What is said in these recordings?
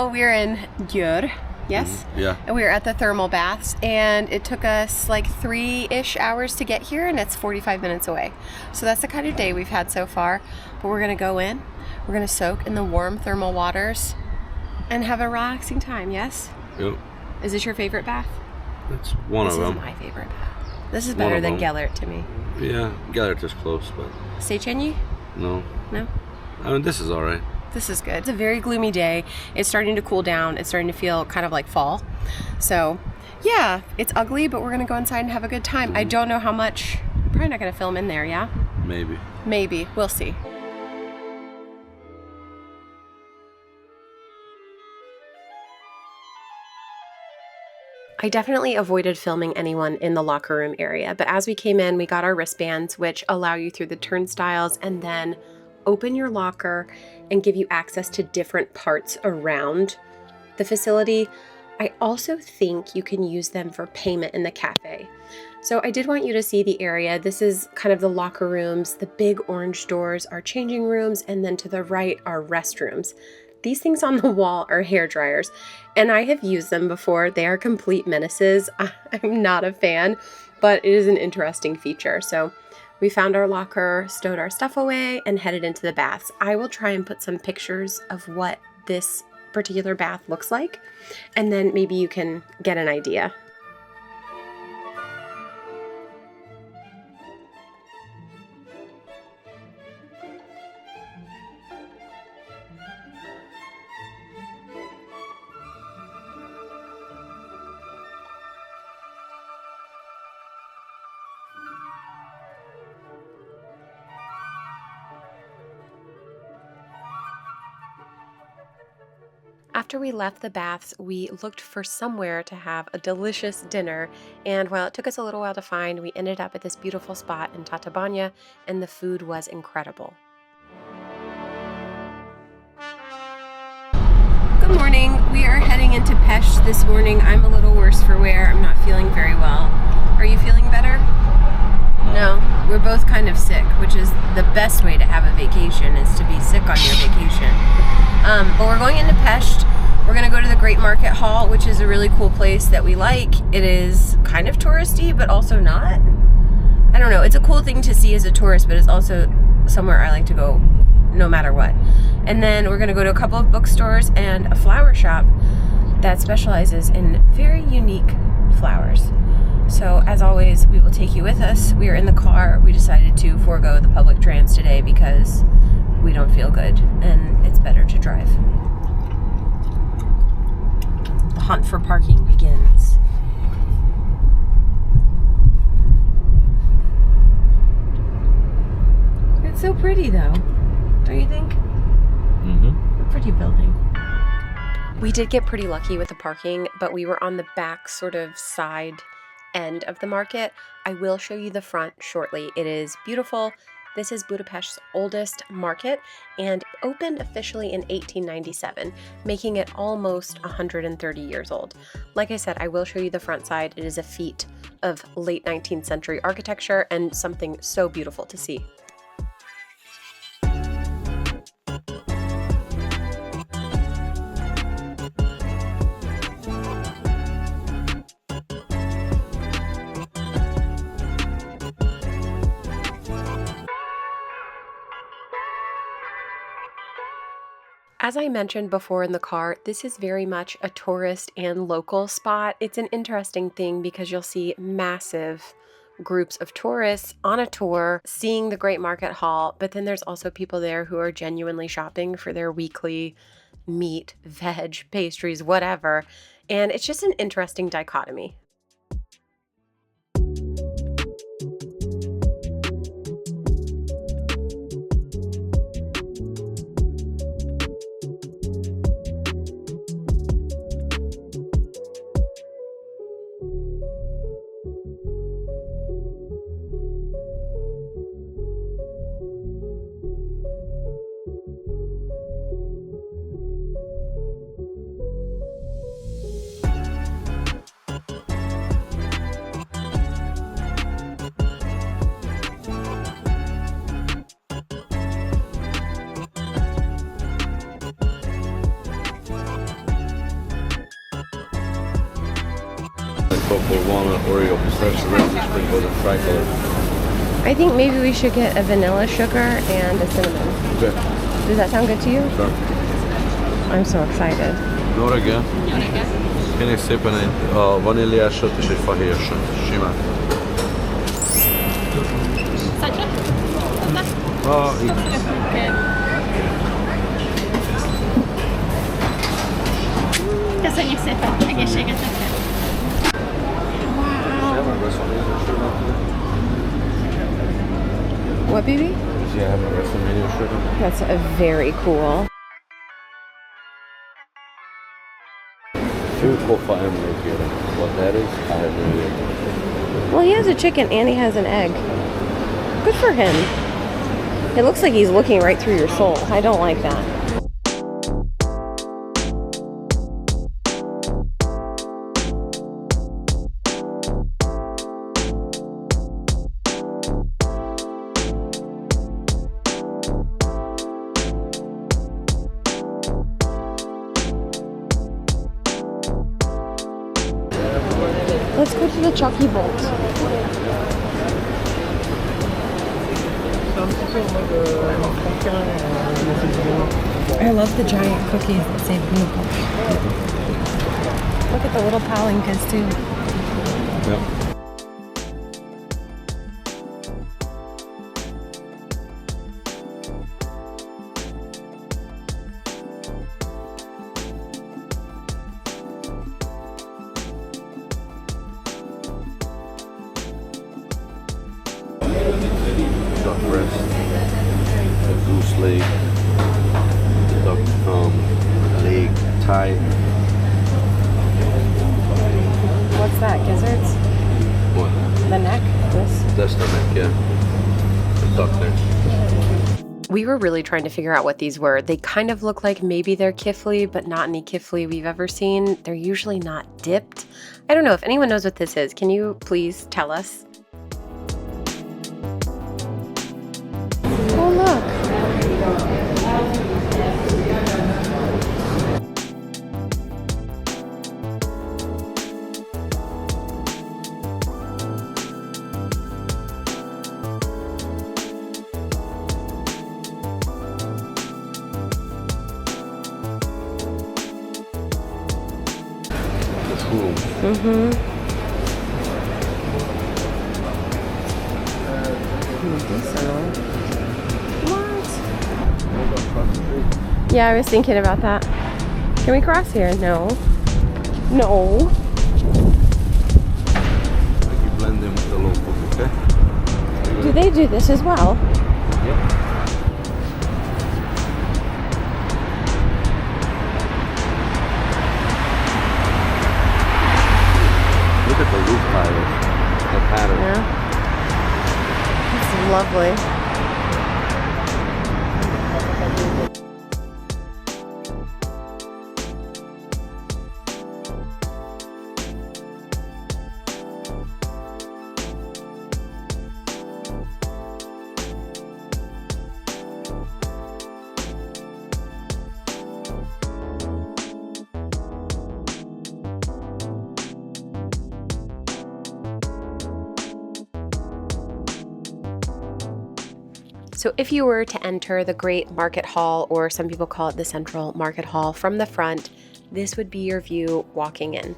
now we're in Győr, yes? Yeah. And we were at the thermal baths, and it took us like 3-ish hours to get here, and it's 45 minutes away. So that's the kind of day we've had so far. But we're going to go in, we're going to soak in the warm thermal waters, and have a relaxing time, yes? Yep. Is this your favorite bath? That's one of them. This is my favorite bath. This is better than Gellert to me. Yeah, Gellert is close, but... Széchenyi? No. No? I mean, this is alright. This is good. It's a very gloomy day. It's starting to cool down. It's starting to feel kind of like fall. So, yeah, it's ugly, but we're going to go inside and have a good time. I don't know how much. I'm probably not going to film in there, yeah? Maybe. Maybe. We'll see. I definitely avoided filming anyone in the locker room area, but as we came in, we got our wristbands, which allow you through the turnstiles and then open your locker and give you access to different parts around the facility. I also think you can use them for payment in the cafe. So I did want you to see the area. This is kind of the locker rooms. The big orange doors are changing rooms, and then to the right are restrooms. These things on the wall are hair dryers, and I have used them before. They are complete menaces. I'm not a fan, but it is an interesting feature. So we found our locker, stowed our stuff away, and headed into the baths. I will try and put some pictures of what this particular bath looks like, and then maybe you can get an idea. After we left the baths, we looked for somewhere to have a delicious dinner, and while it took us a little while to find, we ended up at this beautiful spot in Tatabánya, and the food was incredible. Good morning. We are heading into Pest this morning. I'm a little worse for wear. I'm not feeling very well. Are you feeling better? No. We're both kind of sick, which is the best way to have a vacation, is to be sick on your vacation. But we're going into Pest. We're going to go to the Great Market Hall, which is a really cool place that we like. It is kind of touristy, but also not. I don't know. It's a cool thing to see as a tourist, but it's also somewhere I like to go no matter what. And then we're going to go to a couple of bookstores and a flower shop that specializes in very unique flowers. So as always, we will take you with us. We are in the car. We decided to forego the public trans today because we don't feel good and it's better to drive. The hunt for parking begins. It's so pretty though, don't you think? Mm-hmm. A pretty building. We did get pretty lucky with the parking, but we were on the back sort of side end of the market. I will show you the front shortly. It is beautiful. This is Budapest's oldest market and opened officially in 1897, making it almost 130 years old. Like I said, I will show you the front side. It is a feat of late 19th century architecture and something so beautiful to see. As I mentioned before in the car, this is very much a tourist and local spot. It's an interesting thing because you'll see massive groups of tourists on a tour seeing the Great Market Hall, but then there's also people there who are genuinely shopping for their weekly meat, veg, pastries, whatever. And it's just an interesting dichotomy. chocolate, walnut, Oreo, pistachio, raisin, sprinkles, and tricolor. I think maybe we should get a vanilla sugar and a cinnamon. Okay. Does that sound good to you? Sure. I'm so excited. Jó reggel. Kérnék szépen egy vaníliásot és egy fahéjasot. Simán. Így. Köszönjük szépen, egészséget nektek! What, baby? Yeah, have a WrestleMania shirt. That's very cool. Two kofa emerald here. What that is, I have no idea. Well, he has a chicken and he has an egg. Good for him. It looks like he's looking right through your soul. I don't like that. Let's go to the Chucky Bolt. I love the giant cookies that say Google. Look at the little palinkas too. Yep. Duck breast, the goose leg, the duck leg thigh. What's that? Gizzards? What? The neck? This? That's the neck, yeah. The duck neck. We were really trying to figure out what these were. They kind of look like maybe they're kifli, but not any kifli we've ever seen. They're usually not dipped. I don't know if anyone knows what this is. Can you please tell us? Oh, look. Cool. What? Yeah, I was thinking about that. Can we cross here? No. No. You blend them with the locals, okay? Do they do this as well? Yep. Look at the roof tiles, the pattern. Yeah. It's lovely. So if you were to enter the Great Market Hall, or some people call it the Central Market Hall, from the front, this would be your view walking in.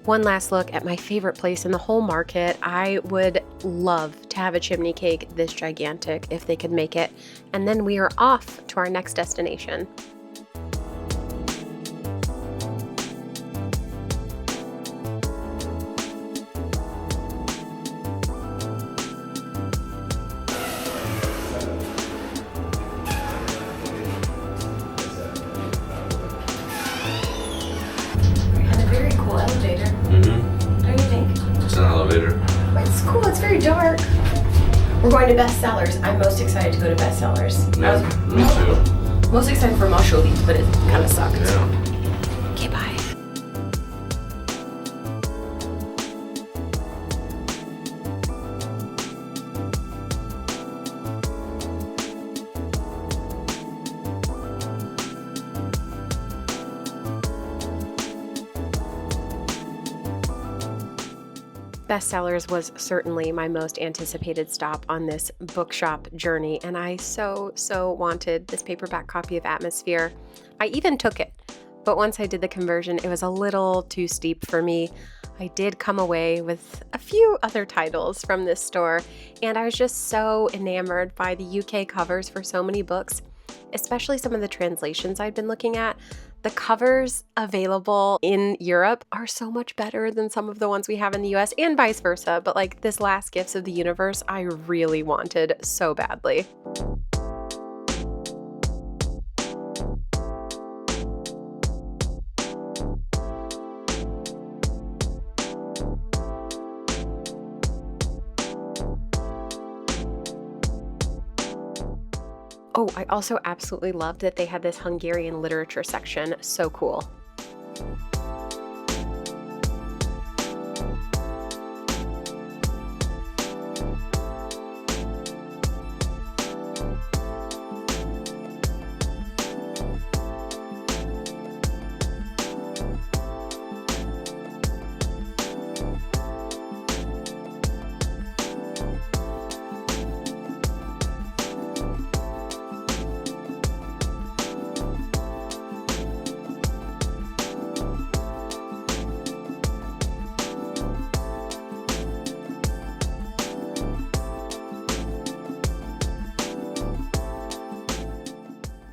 One last look at my favorite place in the whole market. I would love to have a chimney cake this gigantic if they could make it. And then we are off to our next destination. Very cool elevator. Mm-hmm. Don't you think? It's an elevator. It's cool. It's very dark. We're going to Bestsellers. I'm most excited to go to Bestsellers. Yeah, me too. Most excited for Moshovi's, but it kind of sucked. Yeah. Okay, bye. Bestsellers was certainly my most anticipated stop on this bookshop journey, and I so wanted this paperback copy of Atmosphere. I even took it, but once I did the conversion, it was a little too steep for me. I did come away with a few other titles from this store, and I was just so enamored by the UK covers for so many books, especially some of the translations I'd been looking at. The covers available in Europe are so much better than some of the ones we have in the US, and vice versa, but like this Last Gifts of the Universe, I really wanted so badly. Oh, I also absolutely loved that they had this Hungarian literature section. So cool.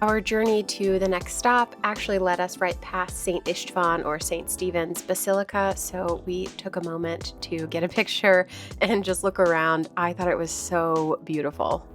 Our journey to the next stop actually led us right past St. Istvan or St. Stephen's Basilica, so we took a moment to get a picture and just look around. I thought it was so beautiful.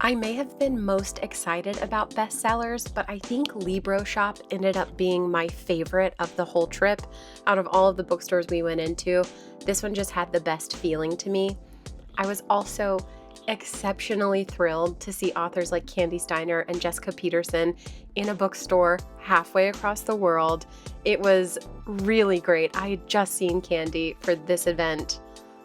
I may have been most excited about bestsellers, but I think Libro Shop ended up being my favorite of the whole trip. Out of all of the bookstores we went into, this one just had the best feeling to me. I was also exceptionally thrilled to see authors like Candy Steiner and Jessica Peterson in a bookstore halfway across the world. It was really great. I had just seen Candy for this event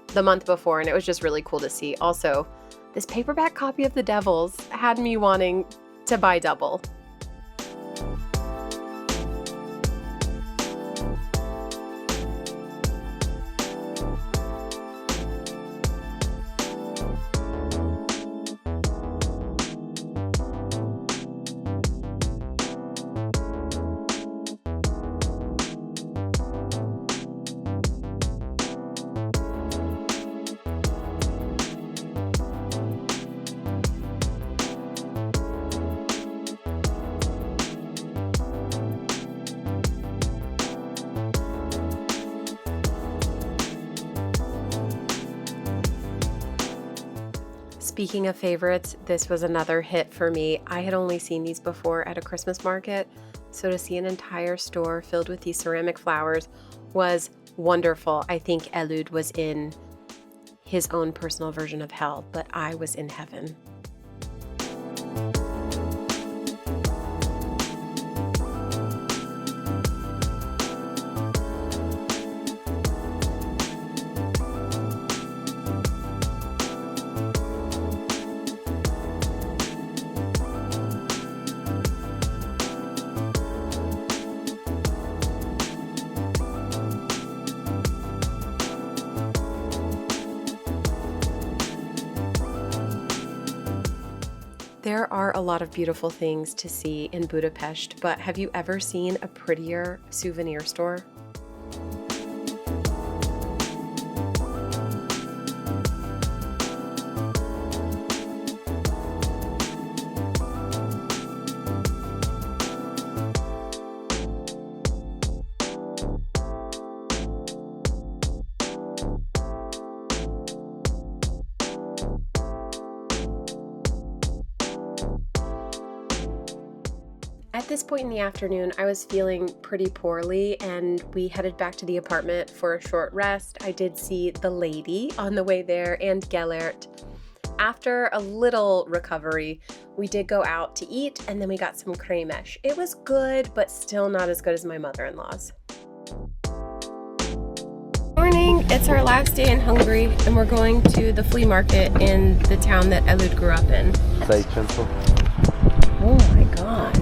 the month before, and it was just really cool to see. Also, this paperback copy of The Devils had me wanting to buy double. Speaking of favorites, this was another hit for me. I had only seen these before at a Christmas market, so to see an entire store filled with these ceramic flowers was wonderful. I think Elud was in his own personal version of hell, but I was in heaven. There are a lot of beautiful things to see in Budapest, but have you ever seen a prettier souvenir store? At this point in the afternoon, I was feeling pretty poorly and we headed back to the apartment for a short rest. I did see the lady on the way there and Gellert. After a little recovery, we did go out to eat and then we got some kremesh. It was good, but still not as good as my mother-in-law's. Morning, it's our last day in Hungary and we're going to the flea market in the town that Elud grew up in. Say gentle. Oh my god.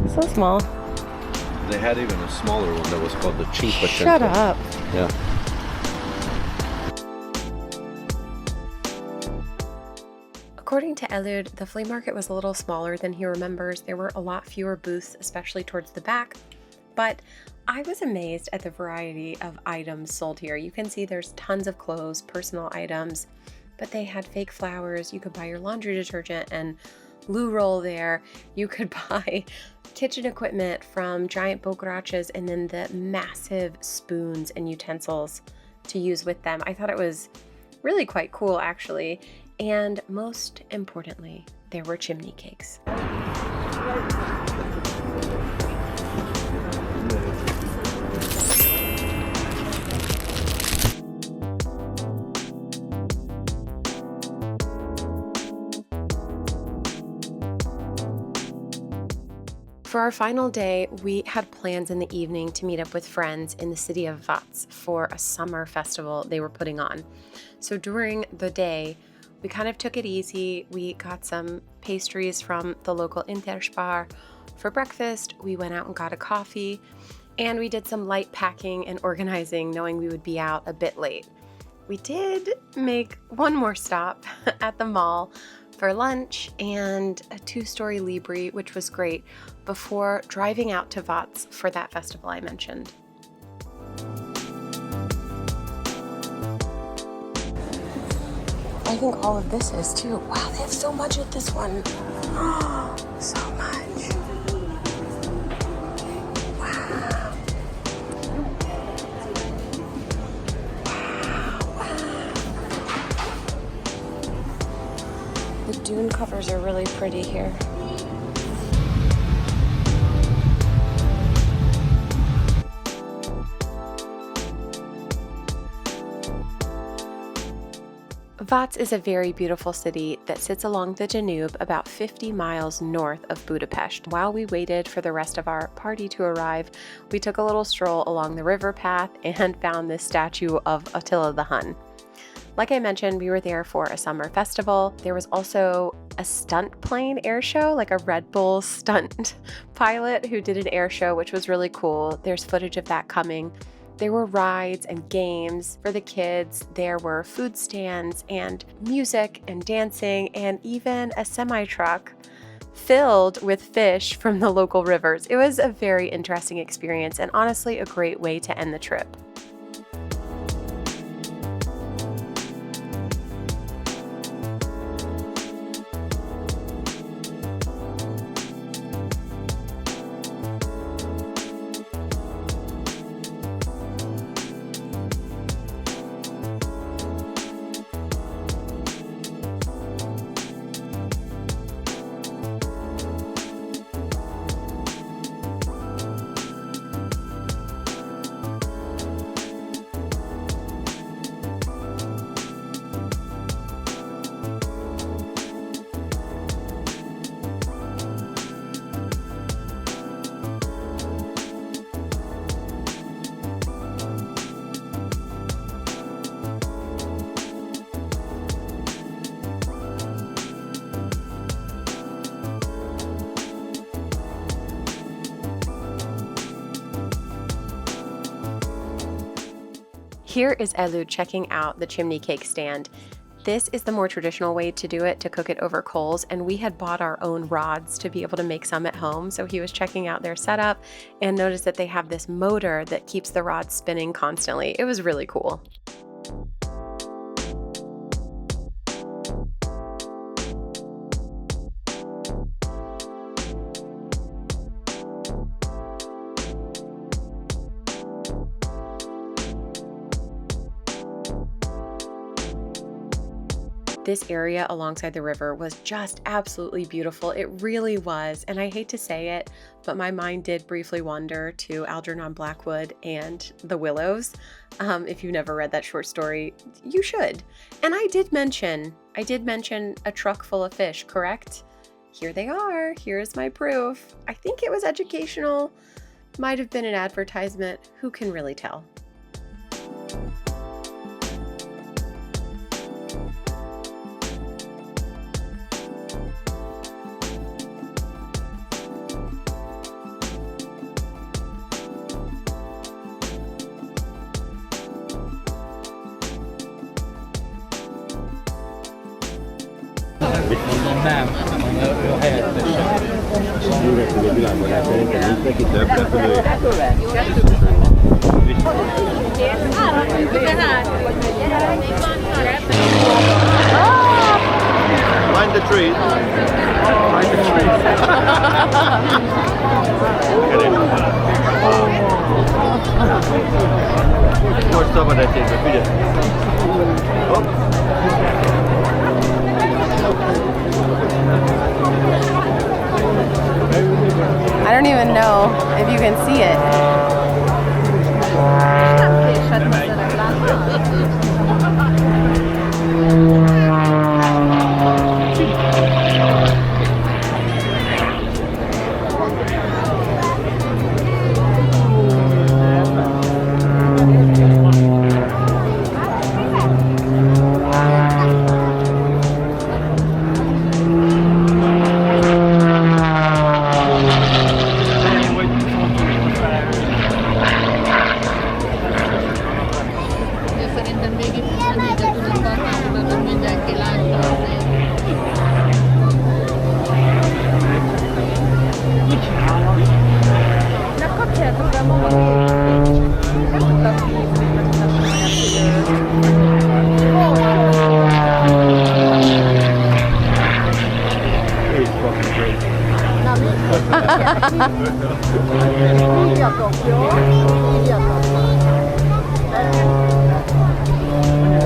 So small. They had even a smaller one that was called the cheaper. Shut up. Yeah. According to Elud, the flea market was a little smaller than he remembers. There were a lot fewer booths, especially towards the back. But I was amazed at the variety of items sold here. You can see there's tons of clothes, personal items, but they had fake flowers. You could buy your laundry detergent and loo roll there. You could buy kitchen equipment from giant bokrachas and then the massive spoons and utensils to use with them. I thought it was really quite cool, actually. And most importantly, there were chimney cakes. For our final day, we had plans in the evening to meet up with friends in the city of Vats for a summer festival they were putting on. So during the day, we kind of took it easy. We got some pastries from the local Interspar for breakfast. We went out and got a coffee, and we did some light packing and organizing, knowing we would be out a bit late. We did make one more stop at the mall for lunch and a 2-story Libri, which was great, before driving out to Vats for that festival I mentioned. I think all of this is too. Wow, they have so much at this one. So much. Wow. The dune covers are really pretty here. Vats is a very beautiful city that sits along the Danube about 50 miles north of Budapest. While we waited for the rest of our party to arrive, we took a little stroll along the river path and found this statue of Attila the Hun. Like I mentioned, we were there for a summer festival. There was also a stunt plane air show, like a Red Bull stunt pilot who did an air show, which was really cool. There's footage of that coming. There were rides and games for the kids. There were food stands and music and dancing and even a semi-truck filled with fish from the local rivers. It was a very interesting experience and honestly a great way to end the trip. Here is Elud checking out the chimney cake stand. This is the more traditional way to do it, to cook it over coals, and we had bought our own rods to be able to make some at home. So he was checking out their setup and noticed that they have this motor that keeps the rods spinning constantly. It was really cool. This area alongside the river was just absolutely beautiful. It really was. And I hate to say it, but my mind did briefly wander to Algernon Blackwood and the Willows. If you've never read that short story, you should. And I did mention a truck full of fish, correct? Here they are. Here's my proof. I think it was educational. Might have been an advertisement. Who can really tell? Nem, a helyettese. Repülő világban szerintem nincs neki több repülő. Mind the trees. Mind the trees. Most szabad esélybe, figyelj. Hopp. I don't even know if you can see it.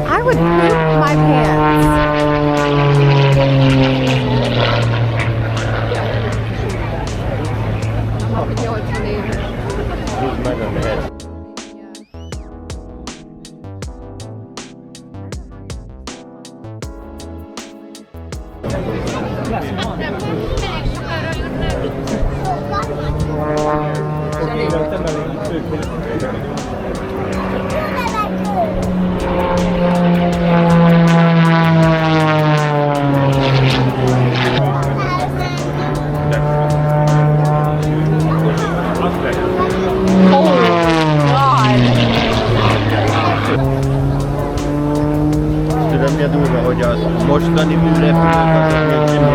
I would poop my pants. Mi a durva, hogy az mostani műrepülők azok még nem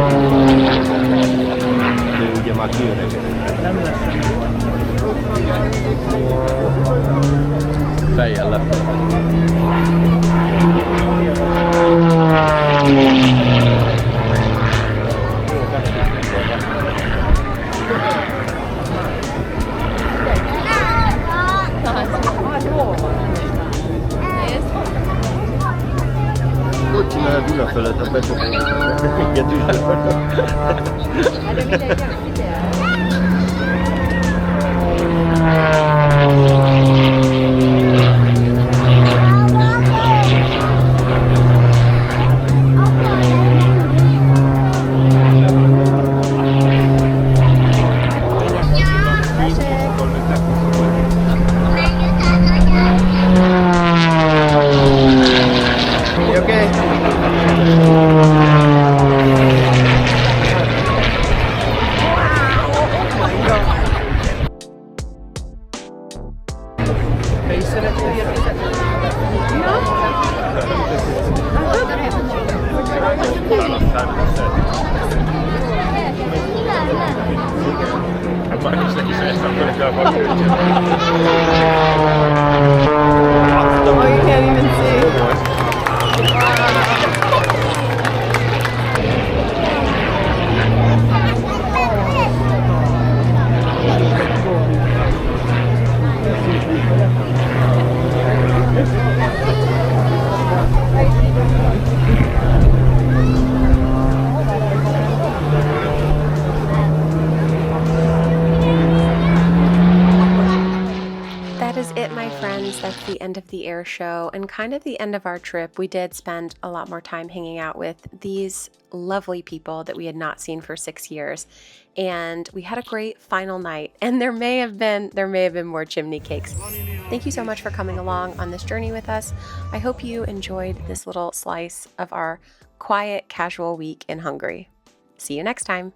de ugye már kiöregedett. Fejjel lefelé. Hogy csinálja Duna fölött a becsapót? Igen, Oh, you can't even see. friends, that's the end of the air show and kind of the end of our trip. We did spend a lot more time hanging out with these lovely people that we had not seen for 6 years. And we had a great final night, and there may have been more chimney cakes. Thank you so much for coming along on this journey with us. I hope you enjoyed this little slice of our quiet, casual week in Hungary. See you next time.